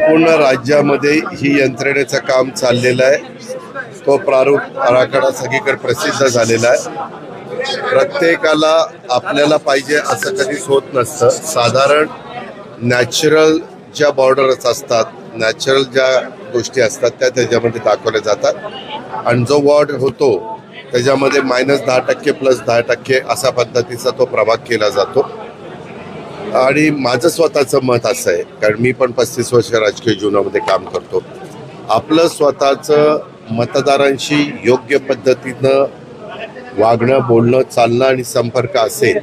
संपूर्ण राज्यामध्ये ही यंत्रणेचं काम चाललेलं आहे। तो प्रारूप आराखडा सगळीकडे प्रसिद्ध झालेला आहे। प्रत्येकाला आपल्याला पाहिजे असं कधीच होत नसतं। साधारण नॅचरल ज्या बॉर्डर्स असतात, नॅचरल ज्या गोष्टी असतात त्या त्याच्यामध्ये दाखवल्या जातात आणि जो वॉर्ड होतो त्याच्यामध्ये -10% +10% अशा पद्धतीचा तो प्रभाग केला जातो। आणि माझं स्वतःचं मत असं आहे, कारण मी पण 35 वर्ष राजकीय जीवनामध्ये काम करतो, आपलं स्वतःचं मतदारांशी योग्य पद्धतीनं वागणं, बोलणं, चालणं आणि संपर्क असेल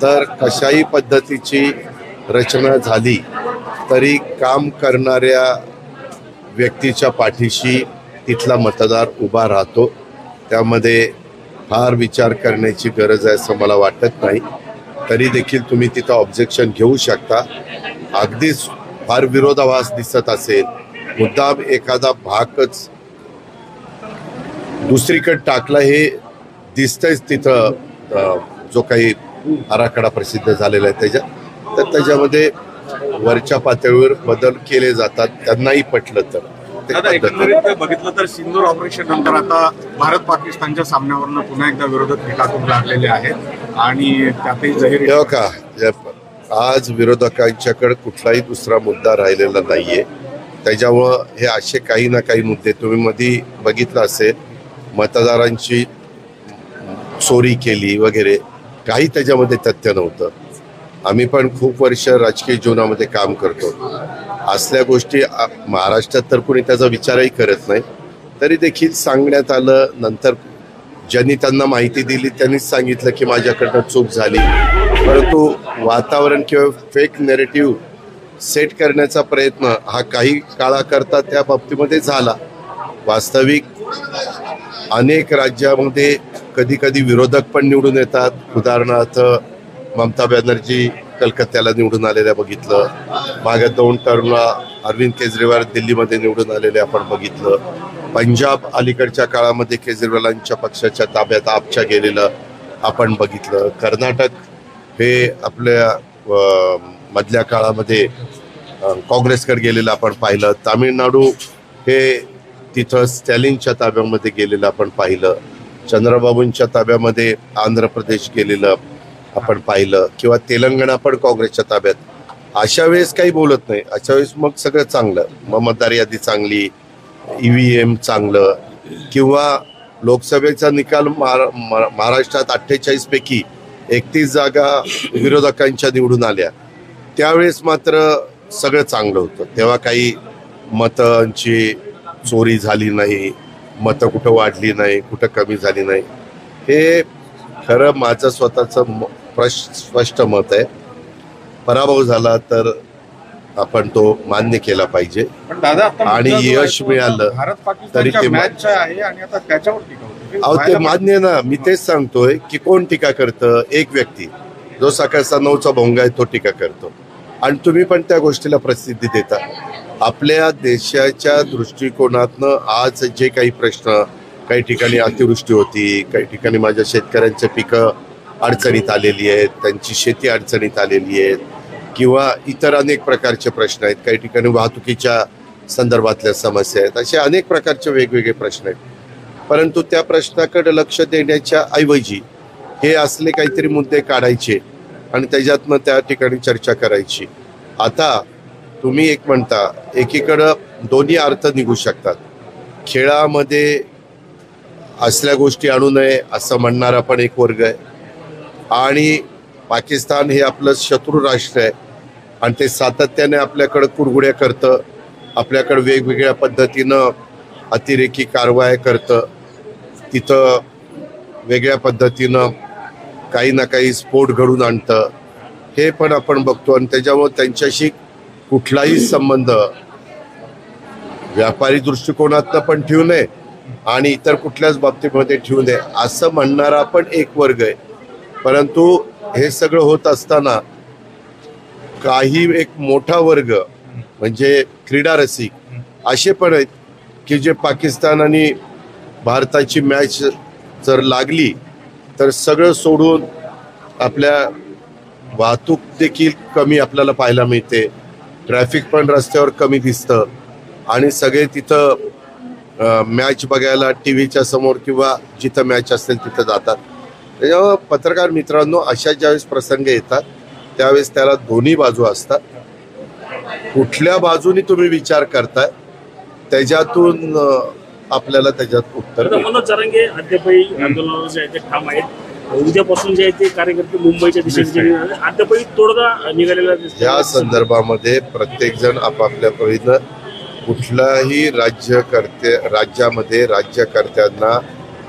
तर कशाही पद्धतीची रचना झाली तरी काम करणाऱ्या व्यक्तीच्या पाठीशी तिथला मतदार उभा राहतो। त्यामध्ये फार विचार करण्याची गरज आहे असं मला वाटत नाही। तरी देखील तुम्ही तिथं ऑब्जेक्शन घेऊ शकता। अगदीच फार विरोधाभास दिसत असेल, मुद्दाम एखादा भागच दुसरीकडे टाकला हे दिसतंयच तिथं जो काही आराखडा प्रसिद्ध झालेला आहे त्याच्यामध्ये वरच्या पातळीवर बदल केले जातात, त्यांनाही पटलं तर। एकंदरीत बघितलं तर सिंदूर ऑपरेशन नंतर आता भारत पाकिस्तानच्या सामन्यावरनं पुन्हा एकदा विरोधक टीका करू लागलेले आहेत आणि त्यातही जाहीर का आज विरोधकांच्याकडे कुठलाही दुसरा मुद्दा राहिलेला नाहीये। त्याच्यामुळं हे असे काही ना काही मुद्दे तुम्ही मध्ये बघितलं असेल, मतदारांची चोरी केली वगैरे, काही त्याच्यामध्ये तथ्य नव्हतं। आम्ही पण खूप वर्ष राजकीय जीवनामध्ये काम करतो, असल्या गोष्टी महाराष्ट्रात तर कोणी त्याचा विचारही करत नाही, तरी देखील सांगण्यात आलं। नंतर ज्यांनी त्यांना माहिती दिली त्यांनीच सांगितलं की माझ्याकडनं चूक झाली, परंतु वातावरण किंवा फेक नॅरेटिव्ह सेट करण्याचा प्रयत्न हा काही काळाकरता त्या बाबतीमध्ये झाला। वास्तविक अनेक राज्यामध्ये कधी कधी विरोधक पण निवडून येतात। उदाहरणार्थ ममता बॅनर्जी कलकत्त्याला निवडून आलेल्या बघितलं, मागे 2 टर्मला अरविंद केजरीवाल दिल्लीमध्ये निवडून आलेले आपण बघितलं, पंजाब अलीकडच्या काळामध्ये केजरीवालांच्या पक्षाच्या ताब्यात आपच्या गेलेलं आपण बघितलं, कर्नाटक हे आपल्या मधल्या काळामध्ये काँग्रेसकडे गेलेलं आपण पाहिलं, तामिळनाडू हे तिथं स्टॅलिनच्या ताब्यामध्ये गेलेलं आपण पाहिलं, चंद्रबाबूंच्या ताब्यामध्ये आंध्र प्रदेश गेलेलं आपण पाहिलं, किंवा तेलंगणा पण काँग्रेसच्या ताब्यात। अशा वेळेस काही बोलत नाही, अशा वेळेस मग सगळं चांगलं, मग मतदार यादी चांगली, EVM चांगलं, किंवा लोकसभेचा निकाल महाराष्ट्रात 48 पैकी 31 जागा विरोधकांच्या निवडून आल्या, त्यावेळेस मात्र सगळं चांगलं होतं। तेव्हा काही मतांची चोरी झाली नाही, मतं कुठं वाढली नाही, कुठं कमी झाली नाही। हे खरं माझं स्वतःचं स्पष्ट मत आहे। पराभव झाला तर आपण तो मान्य केला पाहिजे आणि यश मिळालं तरी ते ते मान्य ना। मी तेच सांगतोय की कोण टीका करतं? एक व्यक्ती जो सकाळचा 9चा भोंगा आहे तो टीका करतो, आणि तुम्ही पण त्या गोष्टीला प्रसिद्धी देता। आपल्या देशाच्या दृष्टिकोनातनं आज जे काही प्रश्न, काही ठिकाणी अतिवृष्टी होती, काही ठिकाणी माझ्या शेतकऱ्यांचे पिकं अडचणीत आलेली आहेत, त्यांची शेती अडचणीत आलेली आहे, किंवा इतर अनेक प्रकारचे प्रश्न आहेत, काही ठिकाणी वाहतुकीच्या संदर्भातल्या समस्या आहेत, असे अनेक प्रकारचे वेगवेगळे प्रश्न आहेत। परंतु त्या प्रश्नाकडे लक्ष देण्याच्या ऐवजी हे असले काहीतरी मुद्दे काढायचे आणि त्याच्यातनं त्या ठिकाणी चर्चा करायची। आता तुम्ही एक म्हणता, एकीकडं दोन्ही अर्थ निघू शकतात। खेळामध्ये असल्या गोष्टी आणू नये असं म्हणणारा पण एक वर्ग आहे, आणि पाकिस्तान हे आपलं शत्रू राष्ट्र आहे आणि ते सातत्याने आपल्याकडं कुरघुड्या करतं, आपल्याकडं वेगवेगळ्या पद्धतीनं अतिरेकी कारवाया करतं, तिथं वेगळ्या पद्धतीनं काही ना काही स्फोट घडून आणतं, हे पण आपण बघतो। आणि त्याच्यामुळे त्यांच्याशी कुठलाही संबंध व्यापारी दृष्टिकोनातनं पण ठेवू नये आणि इतर कुठल्याच बाबतीमध्ये ठेवू नये असं म्हणणारा पण एक वर्ग आहे। परंतु हे सगळं होत असताना काही एक मोठा वर्ग म्हणजे क्रीडा रसिक असे पण आहेत की जे पाकिस्तान आणि भारताची मॅच जर लागली तर सगळं सोडून आपल्या वाहतूक देखील कमी आपल्याला पाहायला मिळते, ट्रॅफिक पण रस्त्यावर कमी दिसतं आणि सगळे तिथं मॅच बघायला टी व्हीच्या समोर किंवा जिथं मॅच असेल तिथं जातात. त्याच्यामुळं पत्रकार मित्रांनो, अशा ज्यावेळेस प्रसंग येतात त्यावेळेस त्याला दोन्ही बाजू असतात. कुठल्या बाजूनी तुम्ही विचार करताय त्याच्यातून आपल्याला त्याच्यात उत्तर मिळतं. मनोज जरांगे अद्यापही आंदोलनावर जे आहे ते ठाम आहेत. उद्यापासून जे आहे ते कार्यकर्ते मुंबईच्या दिशेने अद्यापही तोडगा निघालेला दिसतो. या संदर्भामध्ये प्रत्येक जण आपापल्या परीनं कुठलाही राज्यामध्ये राज्यकर्त्यांना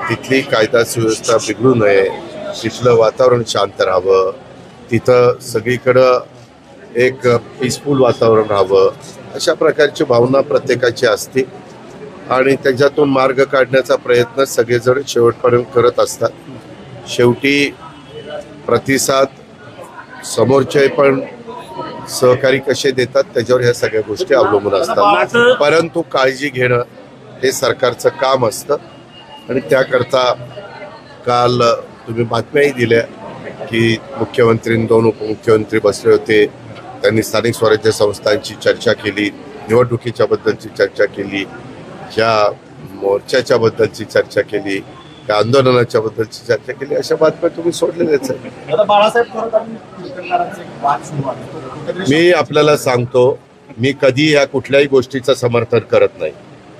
तिथली कायदा सुव्यवस्था बिघडू नये, तिथलं वातावरण शांत राहावं, तिथं सगळीकडं एक पीसफुल वातावरण राहावं, अशा प्रकारची भावना प्रत्येकाची असते आणि त्याच्यातून मार्ग काढण्याचा प्रयत्न सगळेजण शेवटपर्यंत करत असतात. शेवटी प्रतिसाद समोरचे पण सहकारी कसे देतात त्याच्यावर ह्या सगळ्या गोष्टी अवलंबून असतात. परंतु काळजी घेणं हे सरकारचं काम असतं आणि त्याकरता काल तुम्ही बातम्याही दिल्या की मुख्यमंत्री 2 उपमुख्यमंत्री बसले होते. त्यांनी स्थानिक स्वराज्य संस्थांची चर्चा केली, निवडणुकीच्या बद्दलची चर्चा केली, या मोर्चाच्या बद्दलची चर्चा केली, त्या आंदोलनाच्या बद्दलची चर्चा केली. अशा बातम्या तुम्ही सोडलेल्याच आहे. मी आपल्याला सांगतो, मी कधी या कुठल्याही गोष्टीचं समर्थन करत नाही.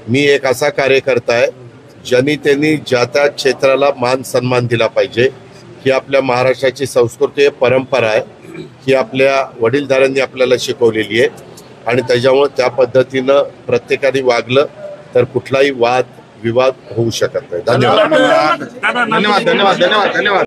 मी एक असा कार्यकर्ता आहे ज्यांनी त्यांनी ज्या त्या क्षेत्राला मान सन्मान दिला पाहिजे. ही आपल्या महाराष्ट्राची संस्कृती आहे, परंपरा आहे, ही आपल्या वडीलधाऱ्यांनी आपल्याला शिकवलेली आहे आणि त्याच्यामुळे त्या पद्धतीनं प्रत्येकाने वागलं तर कुठलाही वाद विवाद होऊ शकत नाही. धन्यवाद. धन्यवाद.